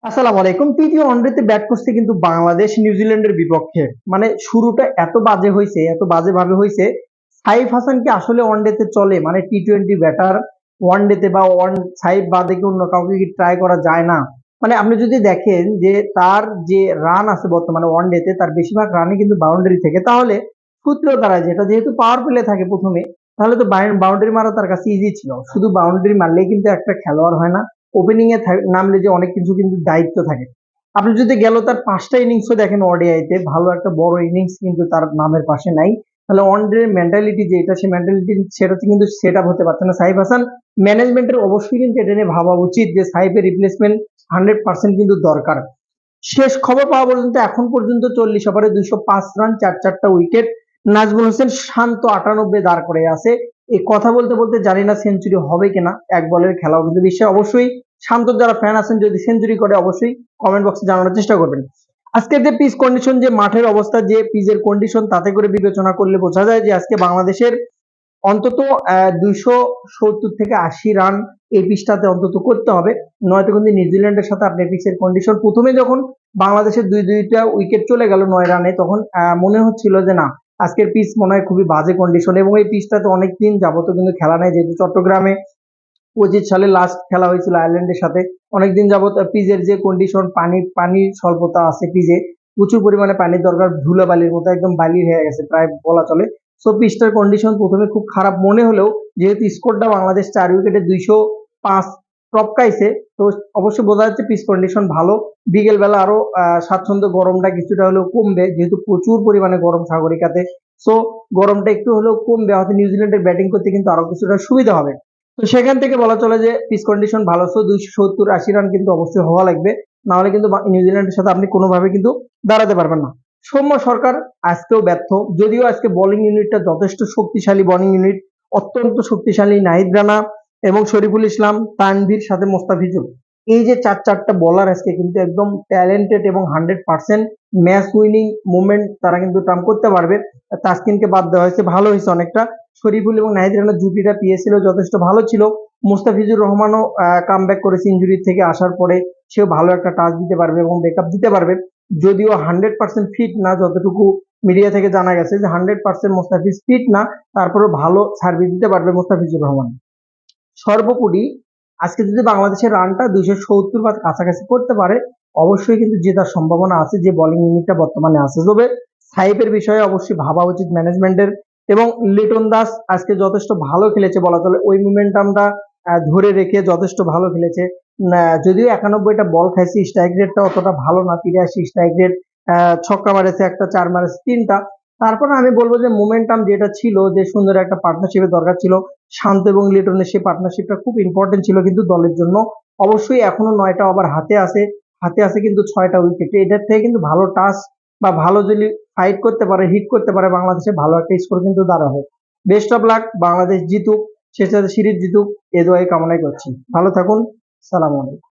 আসসালামু আলাইকুম। তৃতীয় ওয়ানডেতে ব্যাট করছে কিন্তু বাংলাদেশ নিউজিল্যান্ডের বিপক্ষে। মানে শুরুটা এত বাজে হয়েছে, এত বাজে ভাবে হয়েছে। সাইফ হাসান কি আসলে ওয়ানডেতে চলে? মানে টি-টোয়েন্টি ব্যাটার ওয়ানডেতে বা সাইফ বাদে কি অন্য কাউকে কি ট্রাই করা যায় না? মানে আপনি যদি দেখেন যে তার যে রান আছে বর্তমানে ওয়ানডেতে, তার বেশিরভাগ রানই কিন্তু বাউন্ডারি থেকে, তাহলে সূত্র দ্বারা যেটা যেহেতু পাওয়ার প্লে থাকে প্রথমে, তাহলে তো বাউন্ডারি মারা তার কাছে ইজি ছিল। শুধু বাউন্ডারি মারলেই কিন্তু একটা খেলোয়াড় হয় না, ওপেনিং এ নামলে যে অনেক কিছু কিন্তু দায়িত্ব থাকে। আপনি যদি গেল তার 5টা ইনিংসও দেখেন ওডিআইতে, ভালো একটা বড় ইনিংস কিন্তু তার নামের পাশে নাই। তাহলে ওয়ানডে মেন্টালিটি যেটা, সে মেন্টালিটি সেটা কিন্তু সেট আপ হতে পারছে না সাইফ হাসান। ম্যানেজমেন্টের অবশ্যই কিন্তু এটা নিয়ে ভাবা উচিত যে সাইফের রিপ্লেসমেন্ট 100% কিন্তু দরকার। শেষ খবর পাওয়া পর্যন্ত এখন পর্যন্ত 40 ওভারে 205 রান, চারটা উইকেট। নাজমুল হোসেন শান্ত 98 দাঁড় করে আছে। এই কথা বলতে বলতে জানি না সেঞ্চুরি হবে কিনা, এক বলের খেলাও কিন্তু বিশ্বে। অবশ্যই শান্ত যারা ফ্যান আছেন, যদি সেঞ্চুরি করে অবশ্যই কমেন্ট বক্সে জানানোর চেষ্টা করবেন। আজকের যে পিচ কন্ডিশন, যে মাঠের অবস্থা, যে পিচের কন্ডিশন, তাতে করে বিবেচনা করলে বোঝা যায় যে আজকে বাংলাদেশের অন্তত 270 থেকে 80 রান এই পিচটাতে অন্তত করতে হবে। নয়তো কিন্তু নিউজিল্যান্ডের সাথে আপনি পিচের কন্ডিশন, প্রথমে যখন বাংলাদেশের দুইটা উইকেট চলে গেল 9 রানে, তখন মনে হচ্ছিল যে না, আজকের পিচ মনে হয় খুবই বাজে কন্ডিশন। এবং এই পিচটাতে অনেকদিন যাবত কিন্তু খেলা নেই, যেহেতু চট্টগ্রামে 25 সালে লাস্ট খেলা হয়েছিল আয়ারল্যান্ডের সাথে। অনেকদিন যাবত পিচের যে কন্ডিশন, পানির স্বল্পতা আছে পিচে, প্রচুর পরিমাণে পানির দরকার, ধুলাবালির মতো একদম বালি হয়ে গেছে প্রায় বলা চলে। সো পিচটার কন্ডিশন প্রথমে খুব খারাপ মনে হলেও, যেহেতু স্কোরটা বাংলাদেশ 4 উইকেটে 205 টপকাইছে, তো অবশ্যই বোঝা যাচ্ছে পিচ কন্ডিশন ভালো। বিকেল বেলা আরো স্বাচ্ছন্দ্য, গরমটা কিছুটা হলেও কমবে, যেহেতু প্রচুর পরিমাণে গরম সাগরিকাতে। সো গরমটা একটু হলেও কমবে, হয়তো নিউজিল্যান্ডের ব্যাটিং করতে কিন্তু আরো কিছুটা সুবিধা হবে। তো সেখান থেকে বলা চলে যে পিচ কন্ডিশন ভালো। সো 270-80 রান কিন্তু অবশ্যই হওয়া লাগবে, না হলে কিন্তু নিউজিল্যান্ডের সাথে আপনি কোনোভাবে কিন্তু দাঁড়াতে পারবেন না। সৌম্য সরকার আজকেও ব্যর্থ, যদিও আজকে বোলিং ইউনিটটা যথেষ্ট শক্তিশালী বোলিং ইউনিট, অত্যন্ত শক্তিশালী। নাহিদ রানা এবং শরীফুল ইসলাম, তানভীর, সাথে মোস্তাফিজুর, এই যে চারটা বোলার আজকে কিন্তু একদম ট্যালেন্টেড এবং 100% ম্যাচ উইনিং মুভমেন্ট তারা কিন্তু টার্ম করতে পারবে। তাসকিনকে বাদ দেওয়া হয়েছে, ভালো হয়েছে অনেকটা। শরীফুল এবং নাহিদ রানার জুটিটা পিএসএল যথেষ্ট ভালো ছিল। মুস্তাফিজুর রহমানও কাম ব্যাক করেছে ইঞ্জুরি থেকে আসার পরে, সেও ভালো একটা টাচ দিতে পারবে এবং ব্যাকআপ দিতে পারবে। যদিও 100% ফিট না, যতটুকু মিডিয়া থেকে জানা গেছে যে 100% মুস্তাফিজ ফিট না, তারপরেও ভালো সার্ভিস দিতে পারবে মুস্তাফিজুর রহমান। সর্বোপরি আজকে যদি বাংলাদেশের রানটা 270 বা কাছাকাছি করতে পারে, অবশ্যই কিন্তু জেতার সম্ভাবনা আছে, যে বোলিং ইউনিটটা বর্তমানে আছে। তবে সাইফের বিষয়ে অবশ্যই ভাবা উচিত ম্যানেজমেন্টের। এবং লিটন দাস আজকে যথেষ্ট ভালো খেলেছে বলা চলে, ওই মোমেন্টামটা ধরে রেখে যথেষ্ট ভালো খেলেছে। যদিও 91টা বল খাইছে, স্ট্রাইক রেটটা অতটা ভালো না, 83 স্ট্রাইক রেট। ছক্কা মারেছে একটা, 4 মারেছে 3টা। তারপর আমি বলবো যে মোমেন্টাম যেটা ছিল, যে সুন্দর একটা পার্টনারশিপের দরকার ছিল শান্ত এবং লিটনের, সেই পার্টনারশিপটা খুব ইম্পর্টেন্ট ছিল কিন্তু দলের জন্য। অবশ্যই এখনো 9টা ওভার হাতে আছে কিন্তু 6টা উইকেট। এটার থেকে কিন্তু ভালো টাচ বা ভালো যদি ফাইট করতে পারে, হিট করতে পারে, বাংলাদেশে ভালো একটা স্কোর কিন্তু দাঁড়াবে। বেস্ট অফ লাক, বাংলাদেশ জিতুক, শেষ সিরিজ জিতুক, এ দোয়াই কামনাই করছি। ভালো থাকুন, সালাম আলাইকুম।